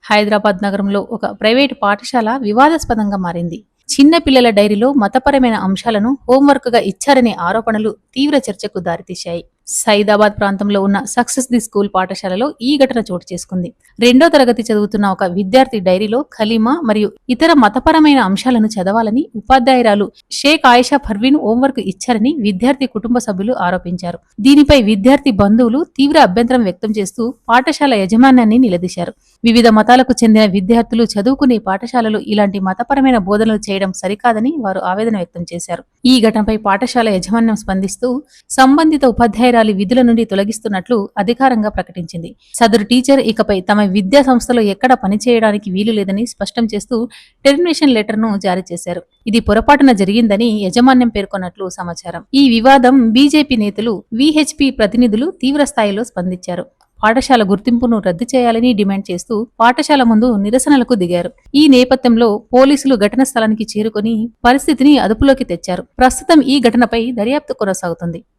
హైదరాబాద్ నగరంలో ఒక ప్రైవేటు పాఠశాల వివాదాస్పదంగా మారింది. చిన్న పిల్లల డైరీలో మతపరమైన అంశాలను హోంవర్క్గా ఇచ్చారనే ఆరోపణలు తీవ్ర చర్చకు దారితీశాయి. సైదాబాద్ ప్రాంతంలో ఉన్న సక్సెస్ ది స్కూల్ పాఠశాలలో ఈ ఘటన చోటు చేసుకుంది. 2వ తరగతి చదువుతున్న ఒక విద్యార్థి డైరీలో ఖలీమా మరియు ఇతర మతపరమైన అంశాలను చదవాలని ఉపాధ్యాయురాలు షేక్ ఆయిషా పర్వీన్ హోంవర్క్ ఇచ్చారని విద్యార్థి కుటుంబ సభ్యులు ఆరోపించారు. దీనిపై విద్యార్థి బంధువులు తీవ్ర అభ్యంతరం వ్యక్తం చేస్తూ పాఠశాల యజమాన్యాన్ని నిలదీశారు. వివిధ మతాలకు చెందిన విద్యార్థులు చదువుకునే పాఠశాలలో ఇలాంటి మతపరమైన బోధనలు చేయడం సరికాదని వారు ఆవేదన వ్యక్తం చేశారు. ఈ ఘటనపై పాఠశాల యాజమాన్యం స్పందిస్తూ సంబంధిత ఉపాధ్యాయురాలి విధుల నుండి తొలగిస్తున్నట్లు అధికారంగా ప్రకటించింది. సదరు టీచర్ ఇకపై తమ విద్యా సంస్థలో ఎక్కడ పనిచేయడానికి వీలు లేదని స్పష్టం చేస్తూ టెర్మినేషన్ లెటర్ను జారీ చేశారు. ఇది పొరపాటున జరిగిందని యాజమాన్యం పేర్కొన్నట్లు సమాచారం. ఈ వివాదం బీజేపీ నేతలు, వీహెచ్పీ ప్రతినిధులు తీవ్ర స్థాయిలో స్పందించారు. పాఠశాల గుర్తింపును రద్దు చేయాలని డిమాండ్ చేస్తూ పాఠశాల ముందు నిరసనలకు దిగారు. ఈ నేపథ్యంలో పోలీసులు ఘటన స్థలానికి చేరుకుని పరిస్థితిని అదుపులోకి తెచ్చారు. ప్రస్తుతం ఈ ఘటనపై దర్యాప్తు కొనసాగుతుంది.